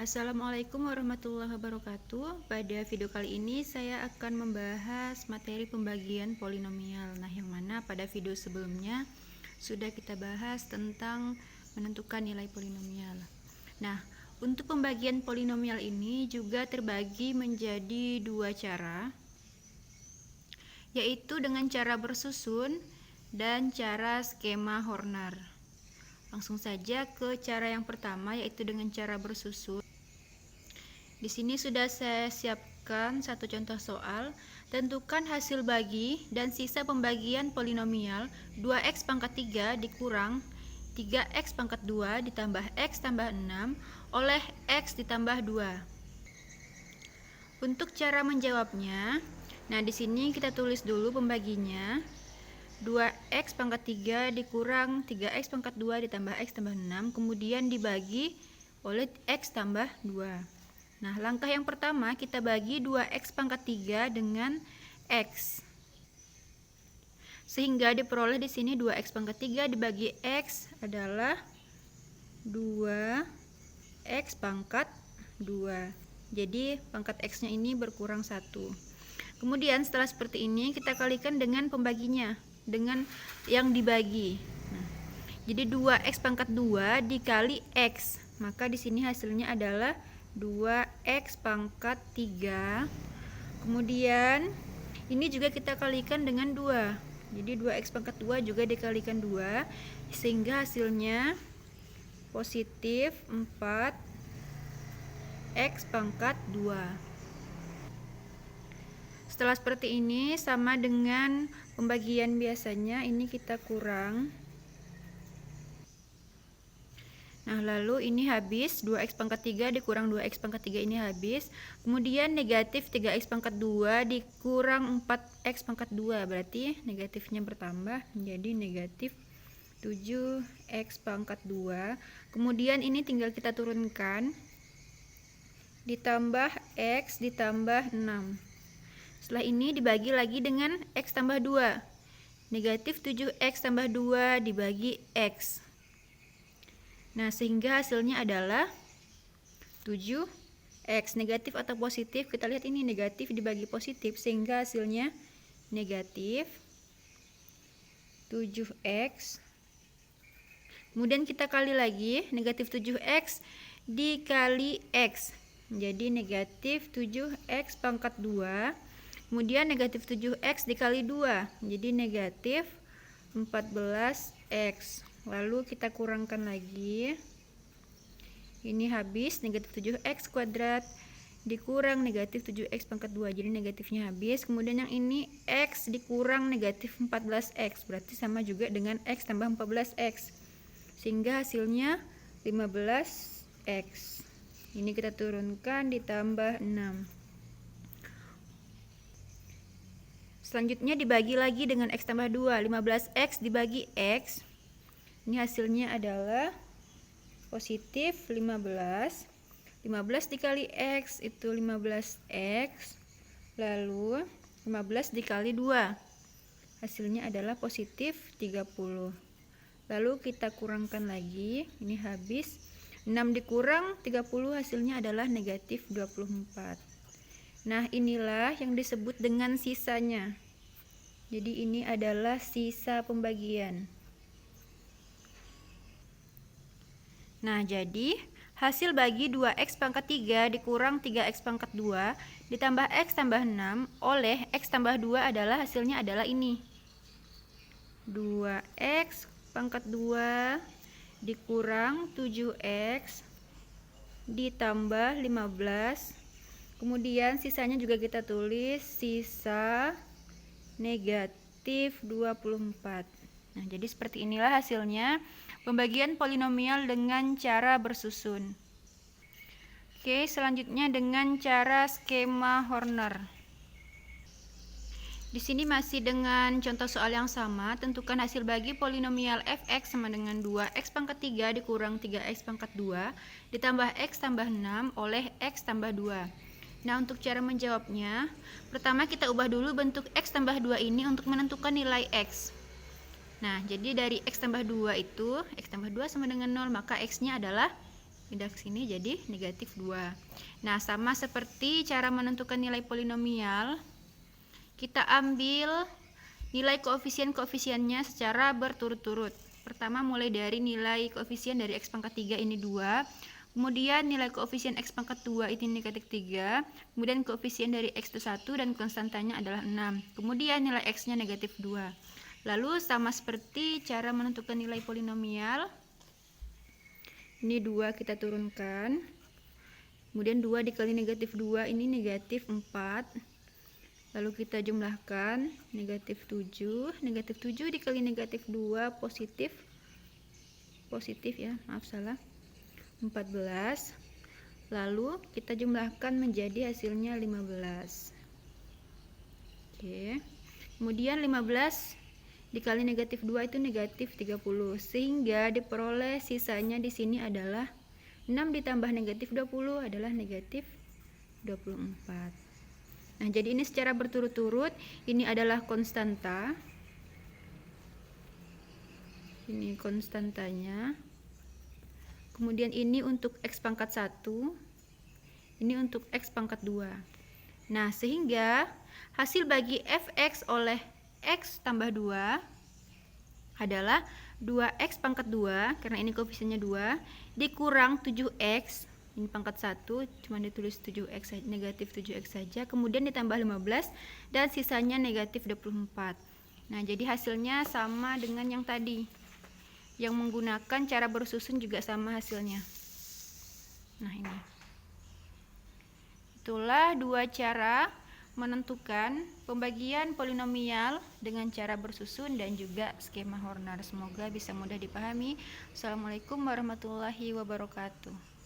Assalamualaikum warahmatullahi wabarakatuh. Pada video kali ini saya akan membahas materi pembagian polinomial. Nah, yang mana pada video sebelumnya sudah kita bahas tentang menentukan nilai polinomial. Nah, untuk pembagian polinomial ini juga terbagi menjadi dua cara, yaitu dengan cara bersusun dan cara skema Horner. Langsung saja ke cara yang pertama, yaitu dengan cara bersusun. Di sini sudah saya siapkan satu contoh soal. Tentukan hasil bagi dan sisa pembagian polinomial 2x pangkat 3 dikurang 3x pangkat 2 ditambah x tambah 6 oleh x ditambah 2. Untuk cara menjawabnya, nah di sini kita tulis dulu pembaginya. 2x pangkat 3 dikurang 3x pangkat 2 ditambah x tambah 6, kemudian dibagi oleh x tambah 2. Nah, langkah yang pertama kita bagi 2x pangkat 3 dengan x. Sehingga diperoleh di sini 2x pangkat 3 dibagi x adalah 2x pangkat 2. Jadi pangkat x-nya ini berkurang 1. Kemudian setelah seperti ini kita kalikan dengan pembaginya, dengan yang dibagi. Nah, jadi 2x pangkat 2 dikali x, maka di sini hasilnya adalah 2x pangkat 3. Kemudian ini juga kita kalikan dengan 2. Jadi 2x pangkat 2 juga dikalikan 2, sehingga hasilnya positif 4x pangkat 2. Setelah seperti ini, sama dengan pembagian biasanya, ini kita kurang. Nah, lalu ini habis, 2x pangkat 3 dikurang 2x pangkat 3 ini habis. Kemudian negatif 3x pangkat 2 dikurang 4x pangkat 2, berarti negatifnya bertambah menjadi negatif 7x pangkat 2. Kemudian ini tinggal kita turunkan, ditambah x ditambah 6. Setelah ini dibagi lagi dengan x tambah 2. Negatif 7x tambah 2 dibagi x. Nah, sehingga hasilnya adalah 7x. Negatif atau positif? Kita lihat ini negatif dibagi positif, sehingga hasilnya negatif 7x. Kemudian kita kali lagi, negatif 7x dikali x. Jadi negatif 7x pangkat 2. Kemudian negatif 7x dikali 2, jadi negatif 14x. Lalu kita kurangkan lagi. Ini habis, negatif 7x kuadrat dikurang negatif 7x pangkat 2, jadi negatifnya habis. Kemudian yang ini x dikurang negatif 14x, berarti sama juga dengan x tambah 14x. Sehingga hasilnya 15x. Ini kita turunkan ditambah 6. Selanjutnya dibagi lagi dengan x tambah 2, 15x dibagi x. Ini hasilnya adalah positif 15. 15 dikali x itu 15x. Lalu 15 dikali 2. Hasilnya adalah positif 30. Lalu kita kurangkan lagi, ini habis. 6 dikurang 30 hasilnya adalah negatif 24. Nah, inilah yang disebut dengan sisanya. Jadi ini adalah sisa pembagian. Nah, jadi hasil bagi 2x pangkat 3 dikurang 3x pangkat 2 ditambah x tambah 6 oleh x tambah 2 adalah hasilnya adalah ini. 2x pangkat 2 dikurang 7x ditambah 15. Kemudian sisanya juga kita tulis sisa negatif 24. Nah, jadi seperti inilah hasilnya pembagian polinomial dengan cara bersusun. Oke, selanjutnya dengan cara skema Horner. Di sini masih dengan contoh soal yang sama. Tentukan hasil bagi polinomial fx sama dengan 2x pangkat 3 dikurang 3x pangkat 2 ditambah x tambah 6 oleh x tambah 2. Nah, untuk cara menjawabnya, pertama kita ubah dulu bentuk x tambah 2 ini untuk menentukan nilai x. Nah, jadi dari x tambah 2 itu, x tambah 2 sama dengan 0, maka x-nya adalah pindah ke sini jadi negatif 2. Nah, sama seperti cara menentukan nilai polinomial, kita ambil nilai koefisien-koefisiennya secara berturut-turut. Pertama mulai dari nilai koefisien dari x pangkat 3 ini 2, kemudian nilai koefisien x pangkat 2 ini negatif 3, kemudian koefisien dari x itu 1 dan konstantanya adalah 6, kemudian nilai x-nya negatif 2. Lalu sama seperti cara menentukan nilai polinomial, ini 2 kita turunkan, kemudian 2 dikali negatif 2 ini negatif 4, lalu kita jumlahkan negatif 7 dikali negatif 2 positif ya, maaf salah, 14, lalu kita jumlahkan menjadi hasilnya 15. Oke, kemudian 15 dikali negatif 2 itu negatif 30, sehingga diperoleh sisanya di sini adalah 6 ditambah negatif 20 adalah negatif 24. Nah, jadi ini secara berturut-turut, ini adalah konstanta, ini konstantanya, kemudian ini untuk x pangkat 1, ini untuk x pangkat 2. Nah, sehingga hasil bagi fx oleh x tambah 2 adalah 2x pangkat 2, karena ini koefisiennya 2, dikurang 7x, ini pangkat 1, cuma ditulis 7x, negatif 7x saja, kemudian ditambah 15, dan sisanya negatif 24. Nah, jadi hasilnya sama dengan yang tadi. Yang menggunakan cara bersusun juga sama hasilnya. Nah, ini. Itulah dua cara menentukan pembagian polinomial dengan cara bersusun dan juga skema Horner. Semoga bisa mudah dipahami. Assalamualaikum warahmatullahi wabarakatuh.